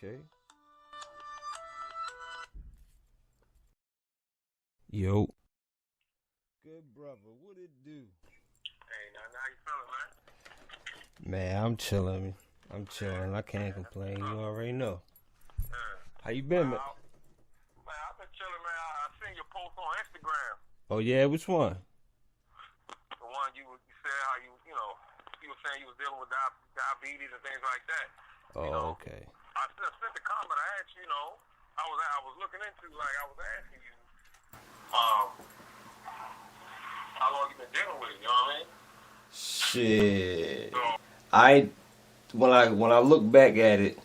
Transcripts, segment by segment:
Okay. Yo. Good brother, what it do? Hey, now how you feeling, man? Man, I'm chilling. I can't complain. You already know. How you been, man? Man, I've been chilling, man. I seen your post on Instagram. Oh yeah, which one? The one you said how you were saying you was dealing with diabetes and things like that. Oh, okay. I sent the comment. I asked you, I was looking into, like, I was asking you, how long you been dealing with it, you know what I mean? Shit. So, When I look back at it,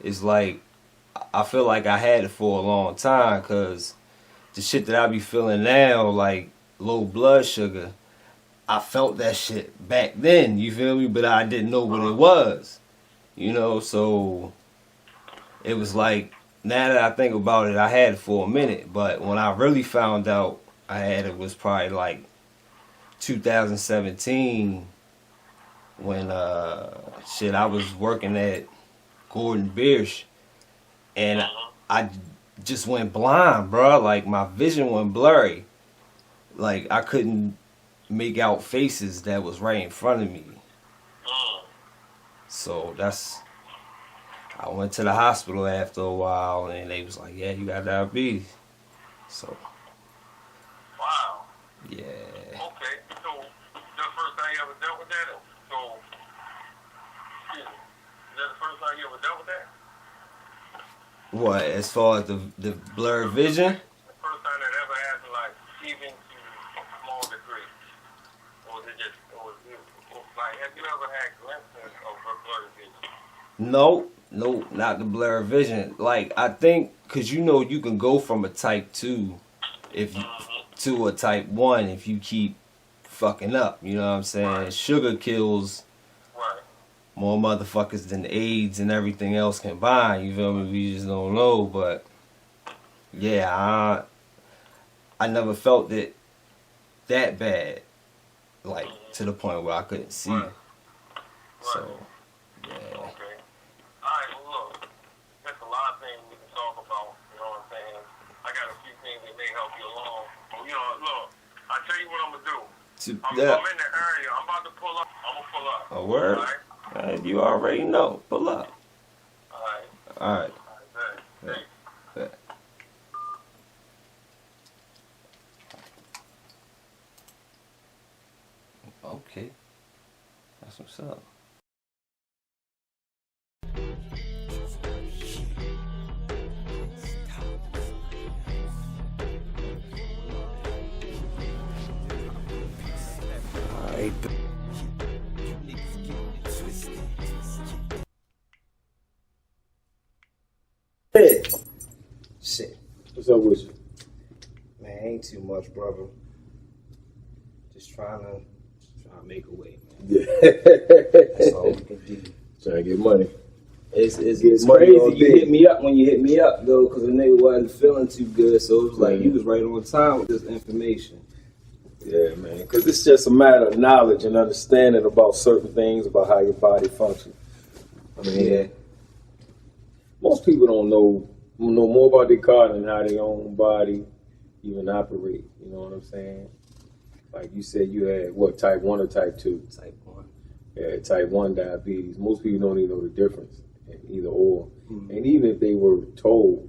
it's like I feel like I had it for a long time, cause the shit that I be feeling now, like low blood sugar, I felt that shit back then, you feel me? But I didn't know what it was. You know, so it was like, now that I think about it, I had it for a minute, but when I really found out I had it was probably like 2017 when I was working at Gordon Biersch and I just went blind, bro. Like my vision went blurry. Like I couldn't make out faces that was right in front of me. So I went to the hospital after a while and they was like, yeah, you got diabetes. So, wow. yeah. Okay, so that's the first time you ever dealt with that? So, is that the first time you ever dealt with that? What, as far as the blurred vision? The first time that ever happened, like, even to a small degree? Or was it just, like, have you ever had glimpses of blurred vision? No, not the blurred vision. Like, I think, cause you can go from a type 2 to a type 1 if you keep fucking up, you know what I'm saying? Right. Sugar kills more motherfuckers than AIDS and everything else combined, you feel me? We just don't know, but yeah, I never felt it that bad, like to the point where I couldn't see. Right. So, yeah. Okay. Alright, well look, there's a lot of things we can talk about, you know what I'm saying? I got a few things that may help you along. Look, I'll tell you what I'm gonna do. I'm in the area, I'm about to pull up. I'm gonna pull up. A word? Alright? You already know. Pull up. Alright. Alright. Bet. Bet. Okay. That's what's up. Alright. Shit. What's up with you? Man, ain't too much, brother. Just trying to make a way, man. Yeah. That's all we can do. Trying to get money. It's money crazy. all You day. hit me up when you hit me up, though, because the nigga wasn't feeling too good. So it was like you was right on time with this information. Yeah, man. Because it's just a matter of knowledge and understanding about certain things about how your body functions. I mean, most people don't know more about their car than how their own body even operate. You know what I'm saying? Like you said, you had what, type 1 or type 2? Type 1. Yeah, type 1 diabetes. Most people don't even know the difference in either or. Mm-hmm. And even if they were told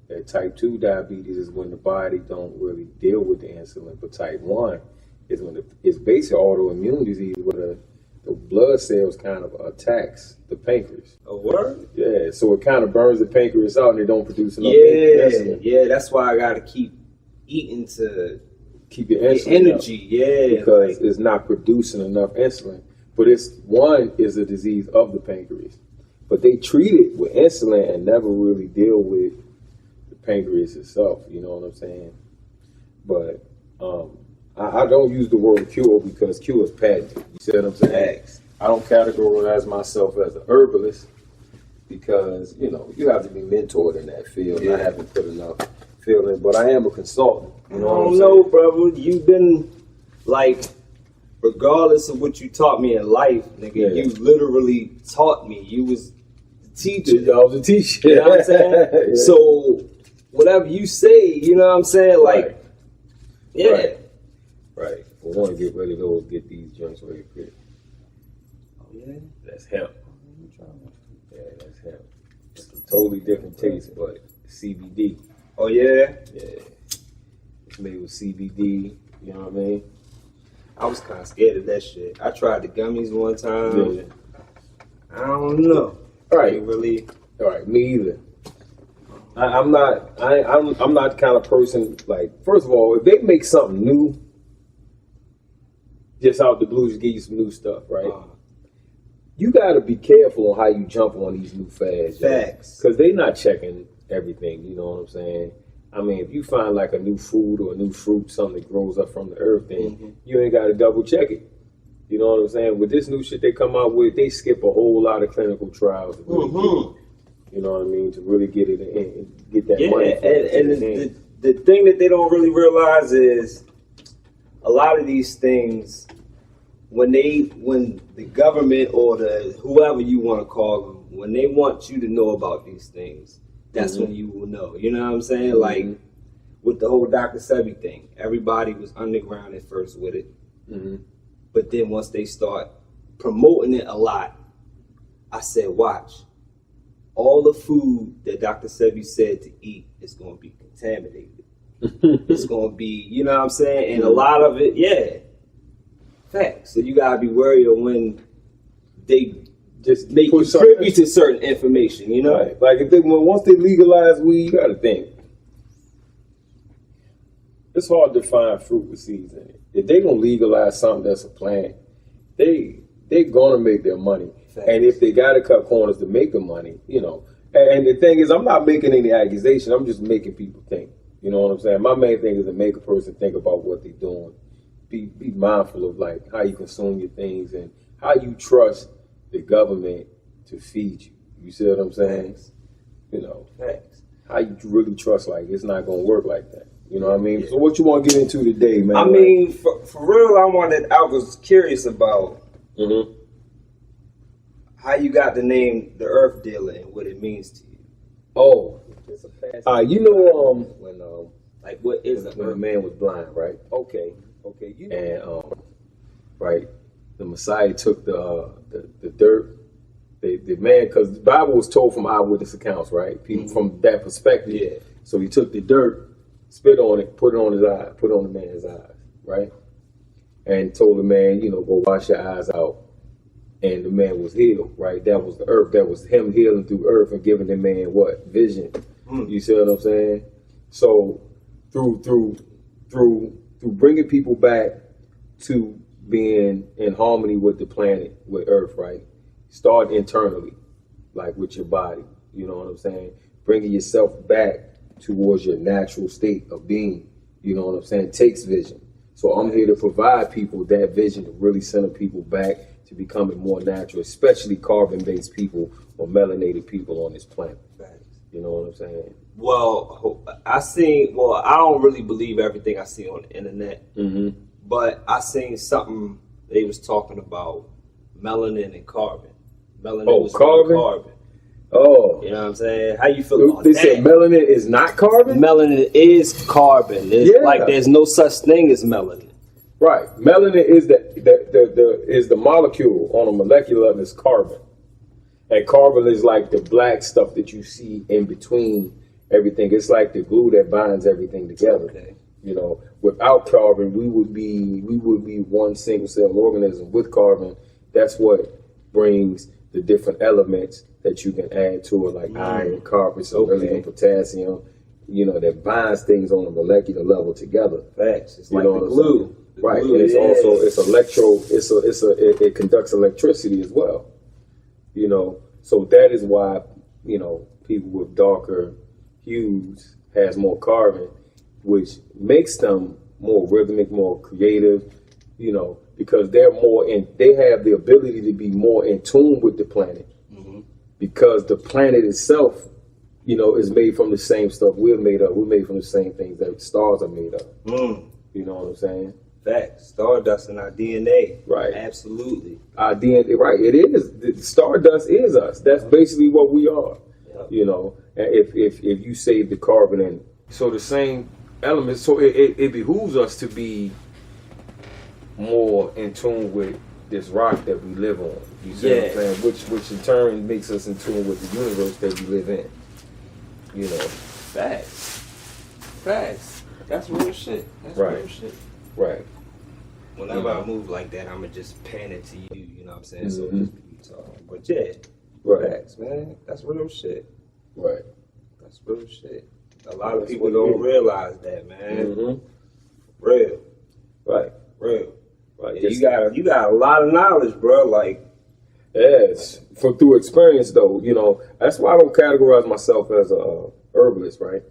that type 2 diabetes is when the body don't really deal with the insulin, but type 1 is when it's basically autoimmune disease where the blood cells kind of attacks the pancreas. A word? Yeah, so it kind of burns the pancreas out and they don't produce enough insulin. Yeah, that's why I gotta keep eating to Keep your insulin energy, up, because it's not producing enough insulin. But one is a disease of the pancreas. But they treat it with insulin and never really deal with the pancreas itself, you know what I'm saying? But I don't use the word cure because cure is patented. You see what I'm saying? I don't categorize myself as a herbalist because, you have to be mentored in that field. Yeah. I haven't put enough field in, but I am a consultant. You know I what I'm don't know, brother. You've been like, regardless of what you taught me in life, nigga, Yeah. you literally taught me. You was teacher. I was a teacher. You know what I'm saying? Yeah. So whatever you say, you know what I'm saying? Like, Right. yeah. Right. We want to get ready to go get these joints ready quick. Oh, yeah? That's hemp. Yeah, that's hemp. It's a totally different taste, but CBD. Oh, yeah? Yeah. It's made with CBD. You know what I mean? I was kind of scared of that shit. I tried the gummies one time. Yeah. I don't know. All right. Really? All right. Me either. I'm not the kind of person, like, first of all, if they make something new, just out the blue, just give you some new stuff, right? You got to be careful on how you jump on these new fads. Facts. Because they're not checking everything, you know what I'm saying? I mean, if you find like a new food or a new fruit, something that grows up from the earth, then you ain't got to double check it. You know what I'm saying? With this new shit they come out with, they skip a whole lot of clinical trials. To really get it, you know what I mean? To really get it in, get that money. And the thing that they don't really realize is a lot of these things, when the government or the whoever you want to call them, when they want you to know about these things, that's when you will know. You know what I'm saying? Like with the whole Dr. Sebi thing, everybody was underground at first with it. But then once they start promoting it a lot, I said, watch. All the food that Dr. Sebi said to eat is going to be contaminated. It's going to be, you know what I'm saying? And a lot of it, yeah. Facts. So you got to be worried of when they just make you privy to certain information, you know? Right. Like if once they legalize weed, you got to think. It's hard to find fruit with seeds in it. If they gonna legalize something that's a plant, they gonna make their money. Thanks. And if they gotta cut corners to make the money, you know. And the thing is, I'm not making any accusation. I'm just making people think. You know what I'm saying? My main thing is to make a person think about what they're doing. Be mindful of like how you consume your things and how you trust the government to feed you. You see what I'm saying? Thanks. You know, Thanks. How you really trust like it's not gonna work like that. You know what I mean? Yeah. So what you want to get into today, man? I mean, for real, I was curious about how you got the name The Earth Dealer and what it means to you. Oh, you know, when like what is it? When a man was blind, right? Okay, you know. And right, the Messiah took the dirt. The man, because the Bible was told from eyewitness accounts, right? People from that perspective. Yeah. So he took the dirt, spit on it, put it on his eye, put it on the man's eyes, right? And told the man, you know, go wash your eyes out. And the man was healed, right? That was the earth. That was him healing through earth and giving the man what? Vision. You see what I'm saying? So through bringing people back to being in harmony with the planet, with earth, right? Start internally, like with your body. You know what I'm saying? Bringing yourself back towards your natural state of being. You know what I'm saying? It takes vision. So I'm here to provide people that vision to really center people back to becoming more natural, especially carbon-based people or melanated people on this planet. You know what I'm saying? Well, I don't really believe everything I see on the internet, but I seen something they was talking about melanin and carbon. Melanin was carbon. Oh. You know what I'm saying? How you feel about they that? They said melanin is not carbon? Melanin is carbon. It's like there's no such thing as melanin. Right. Melanin is the molecule on a molecular level is carbon. And carbon is like the black stuff that you see in between everything. It's like the glue that binds everything together. Okay. You know, without carbon, we would be one single cell organism. With carbon, that's what brings the different elements that you can add to it, like iron, copper, selenium, potassium, you know, that binds things on a molecular level together. Facts. It's like the glue. Right. And it's also, it conducts electricity as well. You know, so that is why, you know, people with darker hues has more carbon, which makes them more rhythmic, more creative, you know, because they have the ability to be more in tune with the planet. Because the planet itself, you know, is made from the same stuff we're made of. We're made from the same things that stars are made of. You know what I'm saying? Fact. Stardust in our DNA. Right. Absolutely. Our DNA, right. It is. The stardust is us. That's basically what we are. Yep. You know, and if you save the carbon and so the same elements, so it behooves us to be more in tune with this rock that we live on. You see what I'm saying? Which in turn makes us in tune with the universe that we live in. You know. Facts. Facts. That's real shit. That's Right. real shit. Right. Whenever I move like that, I'ma just pan it to you. You know what I'm saying? So Mhm. just keep talking. But yeah. Right. Facts, man. That's real shit. Right. That's real shit. A lot of That's people what it don't is. realize that, man. Mm-hmm. Real. Right. Real. Right. Yeah, you got a lot of knowledge, bro. Like, Yes, through experience though, you know, that's why I don't categorize myself as a herbalist, right?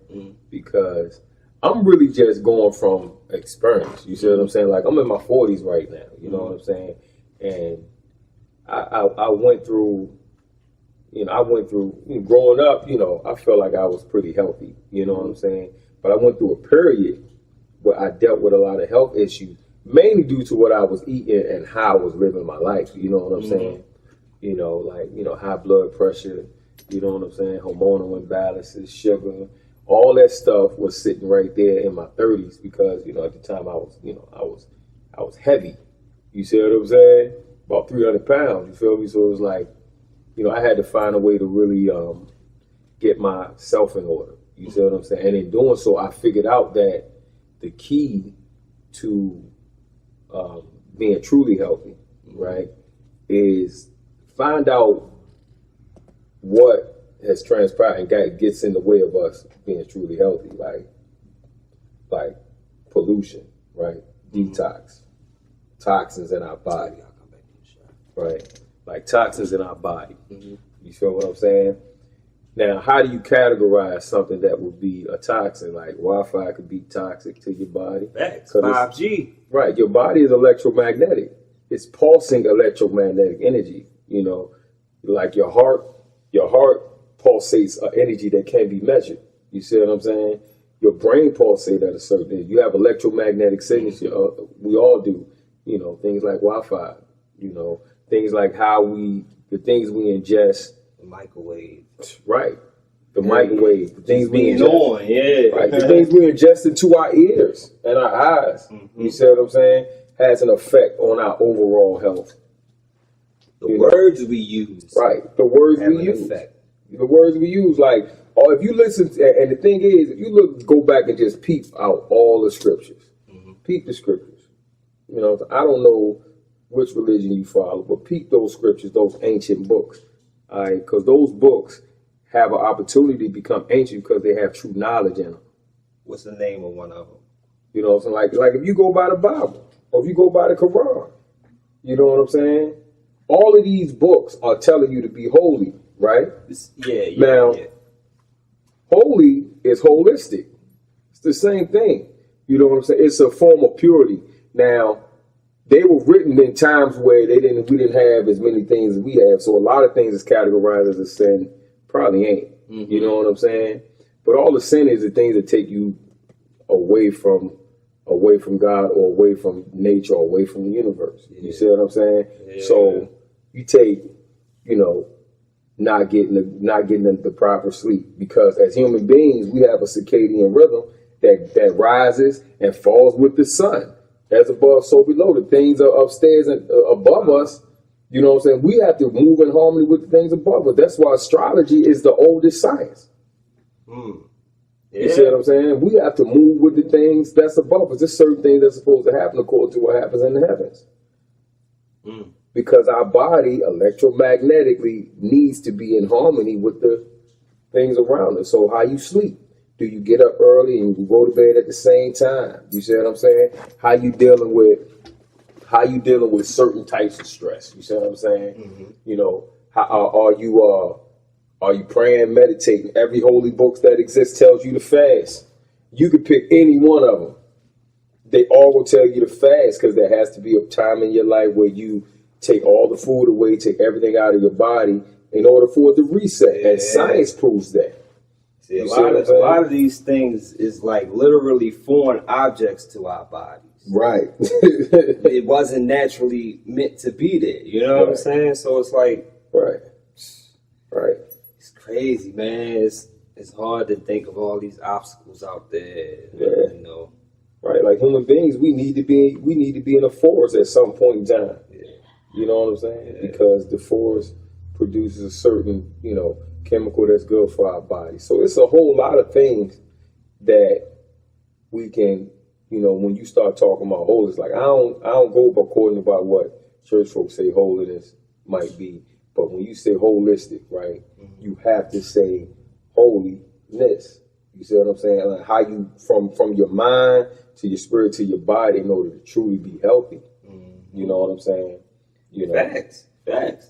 Because I'm really just going from experience. You see what I'm saying? Like I'm in my 40s right now. You know what I'm saying? And I went through, growing up. You know, I felt like I was pretty healthy. You know what I'm saying? But I went through a period where I dealt with a lot of health issues, mainly due to what I was eating and how I was living my life. You know what I'm saying? You know, like, high blood pressure, you know what I'm saying? Hormonal imbalances, sugar, all that stuff was sitting right there in my 30s because, at the time I was heavy. You see what I'm saying? About 300 pounds, you feel me? So it was like, I had to find a way to really get myself in order. You see what I'm saying? And in doing so, I figured out that the key to being truly healthy, right, is find out what has transpired and gets in the way of us being truly healthy, like pollution, right? Detox, toxins in our body, right? Like toxins in our body. You feel what I'm saying? Now, how do you categorize something that would be a toxin? Like Wi-Fi could be toxic to your body. Facts. 5G. Right. Your body is electromagnetic. It's pulsing electromagnetic energy. Like your heart pulsates an energy that can't be measured. You see what I'm saying? Your brain pulsates at a certain age. You have electromagnetic signature. We all do. Things like Wi-Fi. Things like the things we ingest. The microwave. Right. The microwave. The things we ingest. On, yeah. Right. The things we ingest into our ears and our eyes. You see what I'm saying? Has an effect on our overall health. The words we use. Right. The words we use. Effect. The words we use. Like, or if you listen to, and the thing is, if you go back and just peep out all the scriptures. Peep the scriptures. I don't know which religion you follow, but peep those scriptures, those ancient books. All right. Because those books have an opportunity to become ancient because they have true knowledge in them. What's the name of one of them? You know what I'm saying? Like if you go by the Bible, or if you go by the Quran, you know what I'm saying? All of these books are telling you to be holy, right? Now, holy is holistic. It's the same thing. You know what I'm saying? It's a form of purity. Now, they were written in times where we didn't have as many things as we have. So a lot of things is categorized as a sin probably ain't. You know what I'm saying? But all the sin is the things that take you away from God or away from nature or away from the universe. You see what I'm saying? Yeah. So you take, not getting the proper sleep because as human beings, we have a circadian rhythm that rises and falls with the sun. As above, so below. The things are upstairs and above us. You know what I'm saying? We have to move in harmony with the things above us. That's why astrology is the oldest science. You see what I'm saying? We have to move with the things that's above us. There's certain things that's supposed to happen according to what happens in the heavens. Because our body electromagnetically needs to be in harmony with the things around us. So how you sleep? Do you get up early and you go to bed at the same time? You see what I'm saying? How you dealing with certain types of stress? You see what I'm saying? How are you praying, meditating? Every holy book that exists tells you to fast. You could pick any one of them. They all will tell you to fast because there has to be a time in your life where you take all the food away, take everything out of your body in order for it to reset. And science proves that. See, a lot of these things is like literally foreign objects to our bodies. Right. It wasn't naturally meant to be there. You know what I'm saying? So it's like, right. It's crazy, man. It's hard to think of all these obstacles out there. Yeah. You know. Right. Like human beings, we need to be in a forest at some point in time. Yeah. You know what I'm saying? Yeah. Because the forest produces a certain, chemical that's good for our body. So it's a whole lot of things that we can, when you start talking about holiness, like I don't go according about what church folks say holiness might be. But when you say holistic, right, you have to say holiness. You see what I'm saying? Like how you from your mind to your spirit to your body in order to truly be healthy. You know what I'm saying? Facts.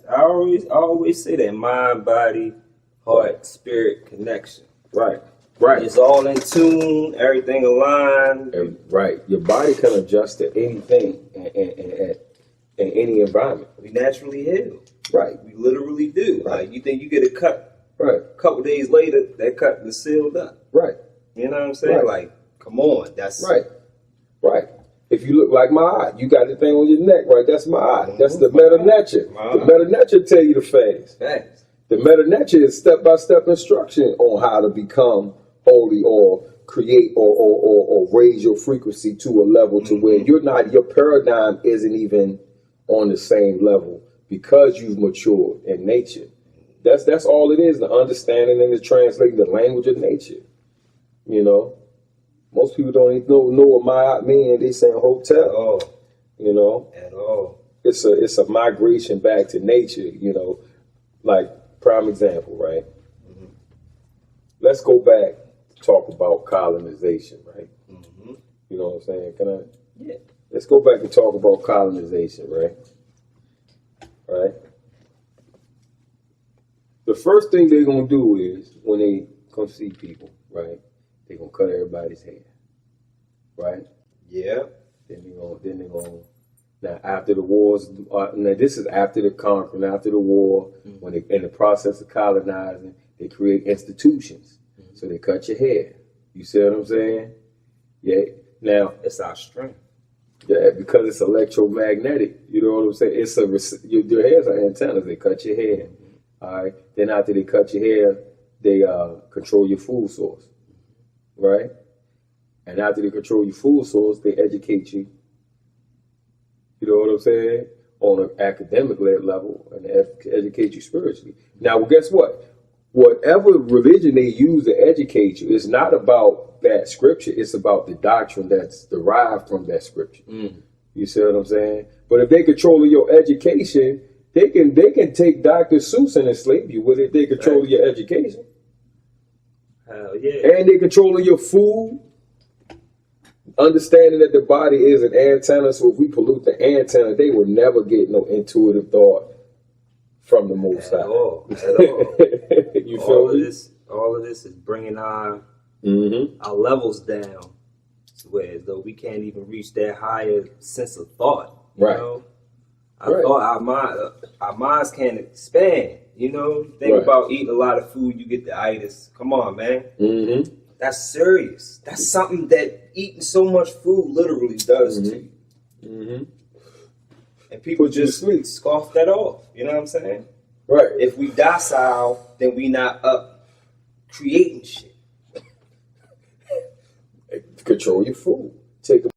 I always say that mind, body, heart, spirit connection. Right. It's all in tune, everything aligned. Right. Your body can adjust to anything and in any environment. We naturally heal. Right. We literally do. Right. Like you think you get a cut. Right. A couple days later, that cut is sealed up. Right. You know what I'm saying? Right. Like, come on. That's Right. If you look like my eye, you got the thing on your neck, right? That's my eye. That's the meta nature. The meta nature tell you the fast. Facts. The meta nature is step-by-step instruction on how to become holy or create or raise your frequency to a level to where your paradigm isn't even on the same level because you've matured in nature. That's all it is, the understanding and the translating the language of nature. Most people don't even know what my mean. They say hotel. At all. At all. It's a migration back to nature. Like prime example, right? Let's go back to talk about colonization, right? You know what I'm saying? Can I? Yeah. Let's go back and talk about colonization, right? Right. The first thing they're gonna do is when they come see people, right? They're gonna cut everybody's hair, right? Yeah. Then they're gonna. Now after the wars, now this is after the conquering, after the war, when they in the process of colonizing, they create institutions. So they cut your hair. You see what I'm saying? Yeah. Now it's our strength. Yeah, because it's electromagnetic. You know what I'm saying? Your hairs are antennas. They cut your hair. All right. Then after they cut your hair, they control your food source. Right? And after they control your food source, they educate you. You know what I'm saying? On an academic level and educate you spiritually. Now, well, guess what? Whatever religion they use to educate you, it's not about that scripture. It's about the doctrine that's derived from that scripture. You see what I'm saying? But if they control your education, they can take Dr. Seuss and enslave you with it. They control your education. Hell yeah. And they control your food. Understanding that the body is an antenna, so if we pollute the antenna, they will never get no intuitive thought from the Most High. At all. You feel me? All of this is bringing our levels down to where as though we can't even reach that higher sense of thought. You know? Thought our minds can't expand. Think about eating a lot of food, you get the itis. Come on, man. That's serious. That's something that eating so much food literally does to you. And people just scoff that off. You know what I'm saying? Right. If we docile, then we not up creating shit. Control your food. Take a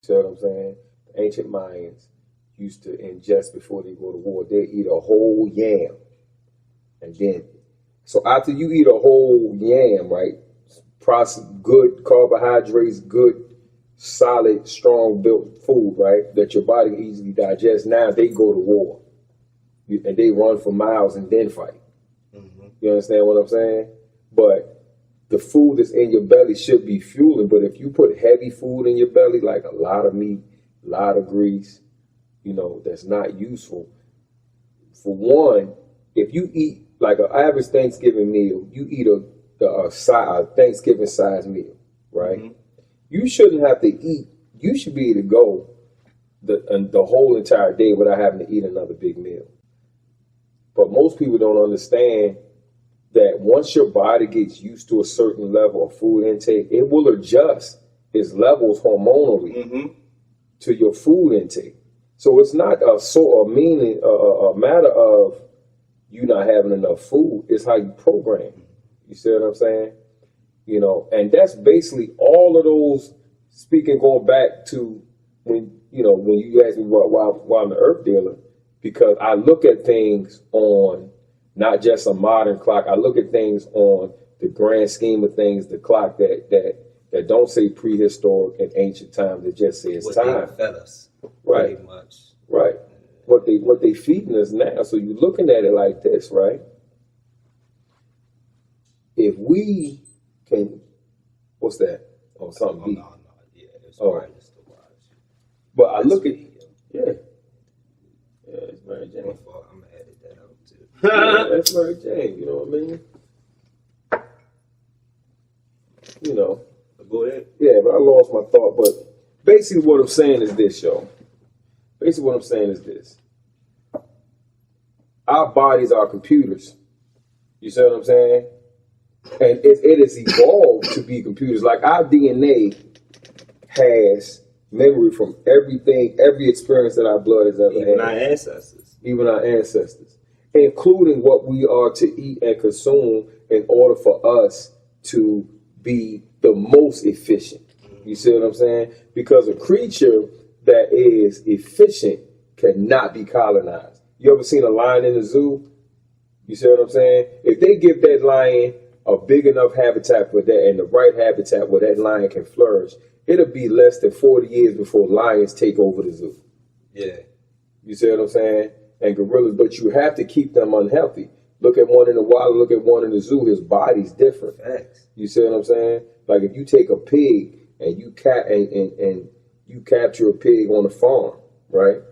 See what I'm saying? The ancient Mayans used to ingest before they go to war. They eat a whole yam. And then, so after you eat a whole yam, right? Good carbohydrates, good, solid, strong built food, right? That your body can easily digest. Now they go to war. And they run for miles and then fight. You understand what I'm saying? But the food that's in your belly should be fueling, but if you put heavy food in your belly, like a lot of meat, a lot of grease, that's not useful. For one, if you eat like an average Thanksgiving meal, you eat a Thanksgiving size meal, right? Mm-hmm. You shouldn't have to eat. You should be able to go the whole entire day without having to eat another big meal. But most people don't understand that once your body gets used to a certain level of food intake, it will adjust its levels hormonally to your food intake. So it's not a matter of you not having enough food. It's how you program. You see what I'm saying? You know, and that's basically all of those. Speaking, going back to when you asked me why I'm the Earth dealer, because I look at things on not just a modern clock. I look at things on the grand scheme of things, the clock that don't say prehistoric and ancient times. It just says what time. They fed us, right? Pretty much, right. What they feeding us now. So you're looking at it like this, right? If we can, what's that? Oh, something deep. No, yeah, it's wireless to watch. But I look at it's Mary Jane. I'm gonna edit that out too. That's Mary Jane. You know what I mean? You know. Go ahead. Yeah, but I lost my thought. But basically, what I'm saying is this, y'all. Basically, what I'm saying is this. Our bodies are computers. You see what I'm saying? And it has evolved to be computers. Like our DNA has memory from everything, every experience that our blood has ever had. Even our ancestors. Even our ancestors. Including what we are to eat and consume in order for us to be the most efficient. You see what I'm saying? Because a creature that is efficient cannot be colonized. You ever seen a lion in the zoo? You see what I'm saying? If they give that lion a big enough habitat for that and the right habitat where that lion can flourish, it'll be less than 40 years before lions take over the zoo. Yeah. You see what I'm saying? And gorillas, but you have to keep them unhealthy. Look at one in the wild, look at one in the zoo, his body's different. Facts. You see what I'm saying? Like if you take a pig and you capture a pig on a farm, right?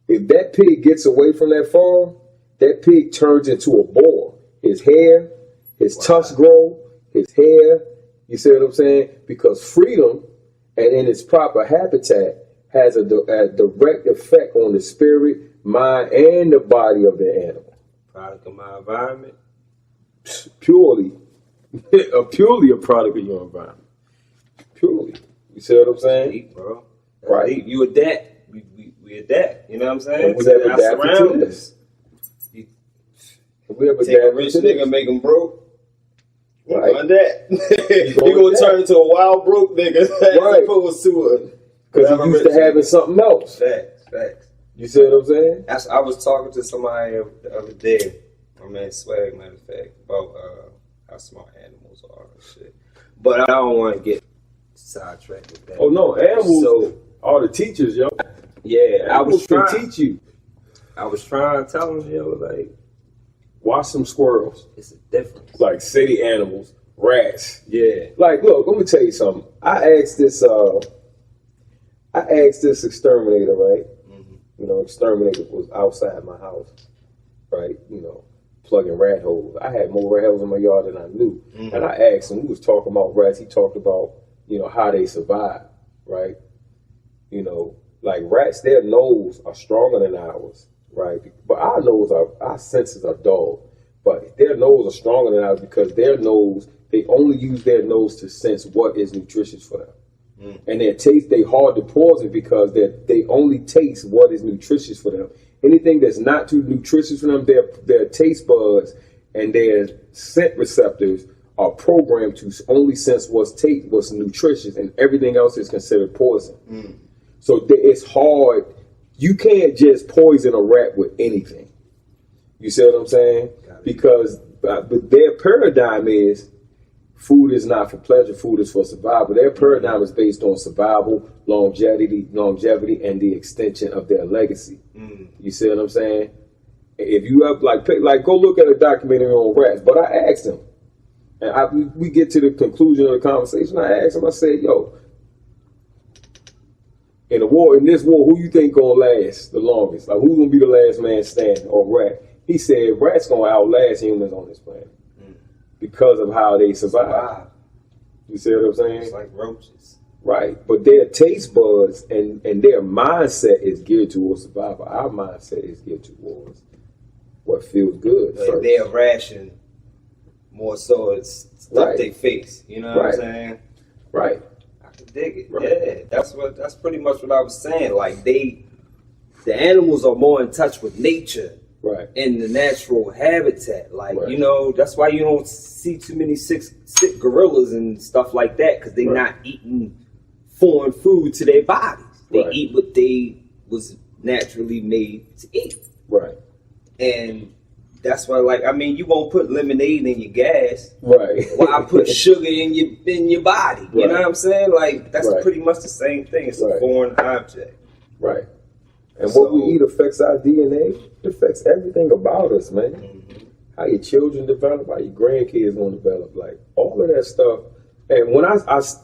If that pig gets away from that farm, that pig turns into a boar. His hair, his tusks grow, his hair, you see what I'm saying? Because freedom and in its proper habitat has a direct effect on the spirit, mind, and the body of the animal. Product of my environment. Purely a product of your environment. Purely. You see what I'm saying? Deep, bro. That's right. Deep. You adapt. We adapt. You know what I'm saying? And we have adapted to this. We have take a rich nigga, make him broke. Right. Run that. You gonna turn into a wild broke nigga as opposed to a. Because he used to having something else. Facts. You see what I'm saying? I was talking to somebody the other day, my man Swag, matter of fact, about how smart animals are and shit. But I don't want to get sidetracked with that. Oh no, animals are the teachers, yo. Yeah, I was trying to teach you. I was trying to tell them, yo, like, watch some squirrels. It's a difference. Like city animals, rats. Yeah. Like, look, let me tell you something. I asked this exterminator, right? Mm-hmm. You know, exterminator was outside my house, right? You know, plugging rat holes. I had more rat holes in my yard than I knew. Mm-hmm. And I asked him, we was talking about rats. He talked about, you know, how they survive, right? You know, like rats, their nose are stronger than ours, right? But our senses are dull. But their nose are stronger than ours because they only use their nose to sense what is nutritious for them. Mm. And they hard to poison because they only taste what is nutritious for them. Anything that's not too nutritious for them, their taste buds and their scent receptors are programmed to only sense what's nutritious, and everything else is considered poison. Mm. So it's hard. You can't just poison a rat with anything. You see what I'm saying? Because their paradigm is food is not for pleasure, food is for survival. Their paradigm is based on survival, longevity, and the extension of their legacy. Mm. You see what I'm saying? If you have go look at a documentary on rats. But I asked him, and we get to the conclusion of the conversation. I asked him, I said, yo, in this war, who you think gonna last the longest? Like, who's gonna be the last man standing or rat? He said rats gonna outlast humans on this planet because of how they survive. Wow. You see what I'm saying? It's like roaches. Right. But their taste buds and their mindset is geared towards survival. Our mindset is geared towards what feels good. Like their ration more so it's stuff Right. they face. You know what Right. I'm saying? Right. I can dig it. Right. Yeah. That's pretty much what I was saying. Like the animals are more in touch with nature. Right. In the natural habitat, like Right. you know, that's why you don't see too many sick gorillas and stuff like that, because they're Right. not eating foreign food to their bodies. They Right. eat what they was naturally made to eat, Right. and that's why, like, I mean, you won't put lemonade in your gas. Right. Why put sugar in your body? You Right. know what I'm saying? Like that's Right. pretty much the same thing. It's a Right. foreign object. Right. And So- what we eat affects our DNA. It affects everything about us, man. How your children develop, how your grandkids gonna develop, like all of that stuff. And when I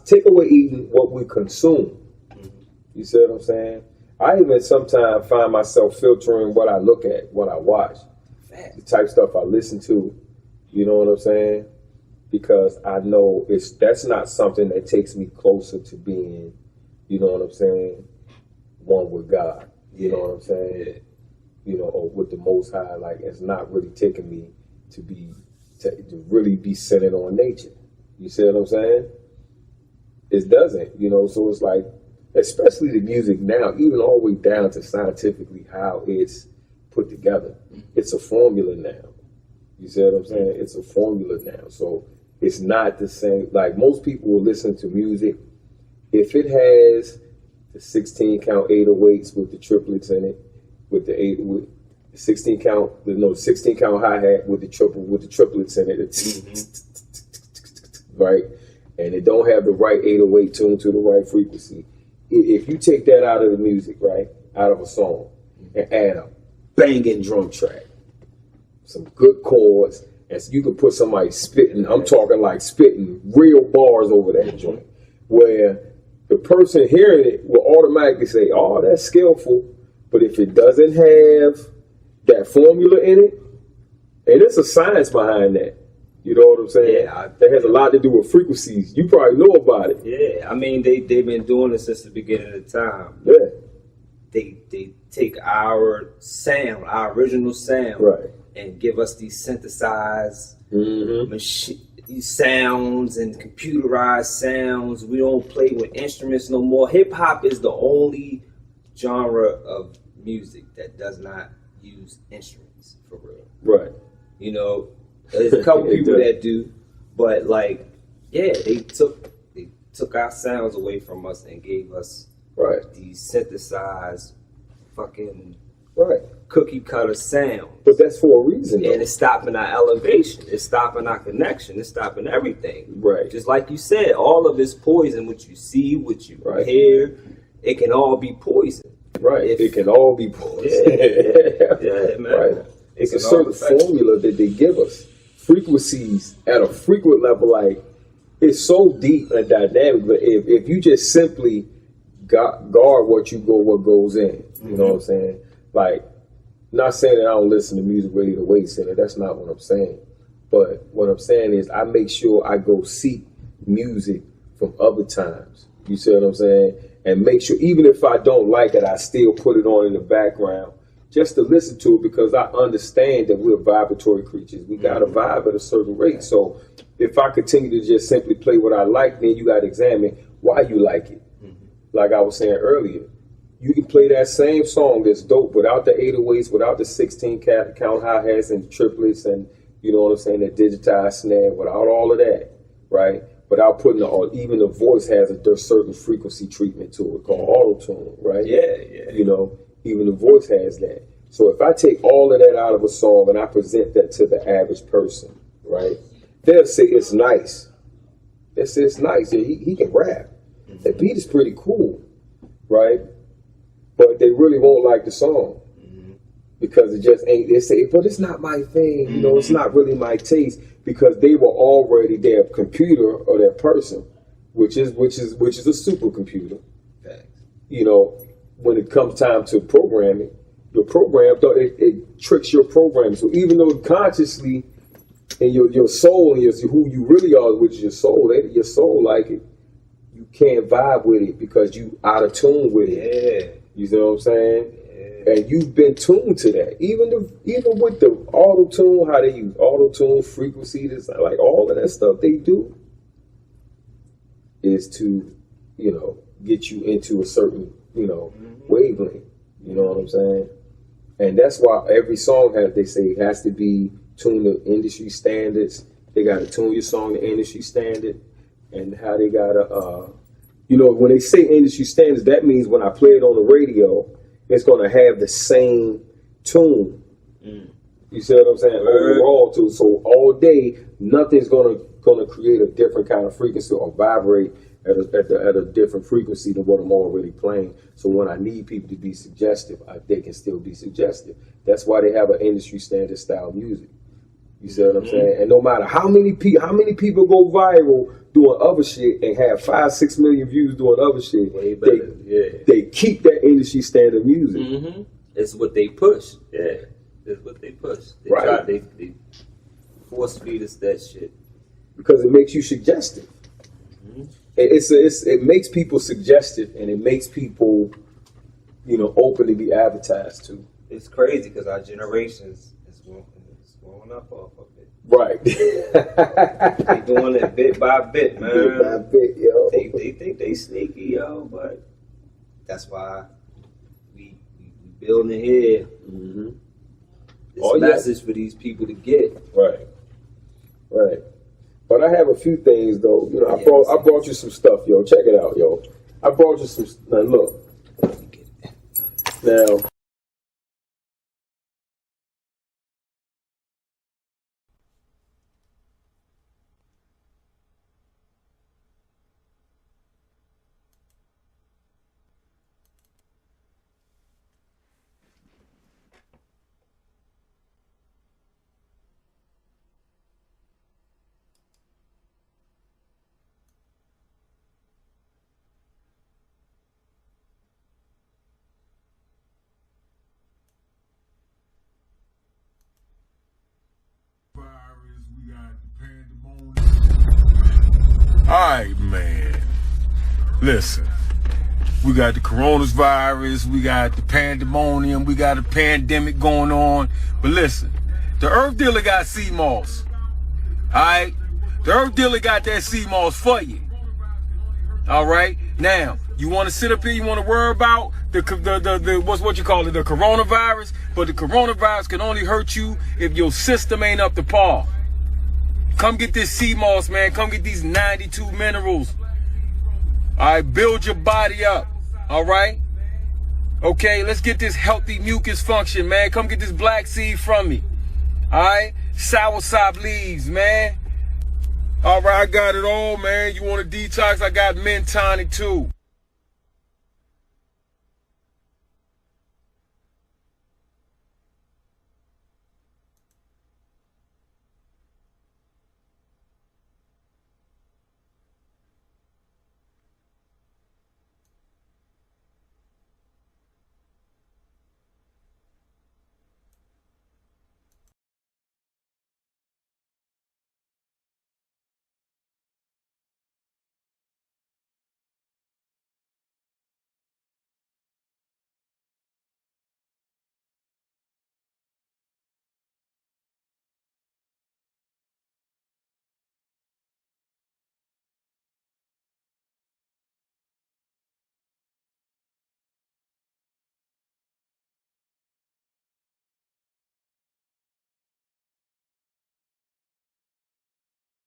take away eating what we consume, you see what I'm saying? I even sometimes find myself filtering what I look at, what I watch, the type of stuff I listen to. You know what I'm saying? Because I know that's not something that takes me closer to being, you know what I'm saying, one with God. You know what I'm saying? Yeah. You know, or with the Most High, like it's not really taking me to really be centered on nature. You see what I'm saying? It doesn't, you know. So it's like, especially the music now, even all the way down to scientifically how it's put together. It's a formula now. You see what I'm saying? It's a formula now. So it's not the same. Like most people will listen to music if it has the 16 count 808s with the triplets in it, with the 16 count hi-hat with the triplets in it, right? And it don't have the right 808 tuned to the right frequency. If you take that out of the music, right, out of a song, and add a banging drum track, some good chords, and so you can put somebody spitting, I'm talking like spitting real bars over that joint, where the person hearing it will automatically say, oh, that's skillful. But if it doesn't have that formula in it, and there's a science behind that. You know what I'm saying? Yeah. That has a lot to do with frequencies. You probably know about it. Yeah, I mean, they've been doing it since the beginning of time. Yeah. They take our sound, our original sound, Right. and give us these synthesized Mm-hmm. these sounds and computerized sounds. We don't play with instruments no more. Hip hop is the only genre of music that does not use instruments for real. Right. You know, there's a couple It people does. that do, but like, yeah, they took our sounds away from us and gave us Right. these synthesized fucking Right. cookie cutter sound. But that's for a reason, though. And it's stopping our elevation. It's stopping our connection. It's stopping everything. Right. Just like you said, all of it's poison. What you see, what you Right. hear, it can all be poison. Right. If- It can all be poison. Yeah, man. Right. It's It a can all certain affect you. formula that they give us. Frequencies at a frequent level, like it's so deep and dynamic. But if you just simply guard what goes in, you know what I'm saying? Like, not saying that I don't listen to music ready to wait center. That's not what I'm saying. But what I'm saying is I make sure I go seek music from other times. You see what I'm saying? And make sure, even if I don't like it, I still put it on in the background just to listen to it, because I understand that we're vibratory creatures. We got to vibe at a certain rate. So if I continue to just simply play what I like, then you got to examine why you like it. Like I was saying earlier, you can play that same song that's dope without the 808s, without the 16 count hi-hats and triplets and, you know what I'm saying, that digitized snare, without all of that, right? Without putting even the voice has a certain frequency treatment to it called auto-tune, right? Yeah. You know, even the voice has that. So if I take all of that out of a song and I present that to the average person, right, they'll say it's nice. They'll say it's nice. Yeah, he can rap. That beat is pretty cool, right? But they really won't like the song because it just ain't. They say, but it's not my thing. You know, it's not really my taste, because they were already their computer or their person, which is a supercomputer. Facts. You know, when it comes time to programming, your program, it tricks your program. So even though consciously, and your soul and who you really are, which is your soul like it, you can't vibe with it because you out of tune with it. Yeah. You know what I'm saying? Yeah. And you've been tuned to that. Even with the auto tune, how they use auto tune, frequency, this, like all of that stuff they do is to, get you into a certain, wavelength. You know what I'm saying? And that's why every song has to be tuned to industry standards. They got to tune your song to industry standard, and how they got to, when they say industry standards, that means when I play it on the radio, it's going to have the same tune. You see what I'm saying? Overall, too. So all day, nothing's going to create a different kind of frequency or vibrate at a different frequency than what I'm already playing. So when I need people to be suggestive, they can still be suggestive. That's why they have an industry standard style music. You see what I'm saying? And no matter how many people go viral doing other shit and have 5-6 million views doing other shit, they keep that industry standard music. It's what they push. Yeah, it's what they push. They force feed us that shit because it makes you suggestive. It makes people suggestive, and it makes people, open to be advertised to. It's crazy because our generations is growing up off of it. Right. They doing it bit by bit, man. Bit by bit, yo. They think they sneaky, yo, but that's why we building it here. This message for these people to get. Right. But I have a few things though. I brought you some stuff, yo. Check it out, yo. I brought you some. Now look. Now. Alright, man. Listen. We got the coronavirus, we got the pandemonium, we got a pandemic going on. But listen, the Earth dealer got sea moss. Alright? The Earth dealer got that sea moss for you. Alright? Now, you want to sit up here, you want to worry about the what you call it, the coronavirus, but the coronavirus can only hurt you if your system ain't up to par. Come get this sea moss, man. Come get these 92 minerals. All right, build your body up. All right? Okay, let's get this healthy mucus function, man. Come get this black seed from me. All right? Soursop leaves, man. All right, I got it all, man. You want a detox? I got mint tonic, too.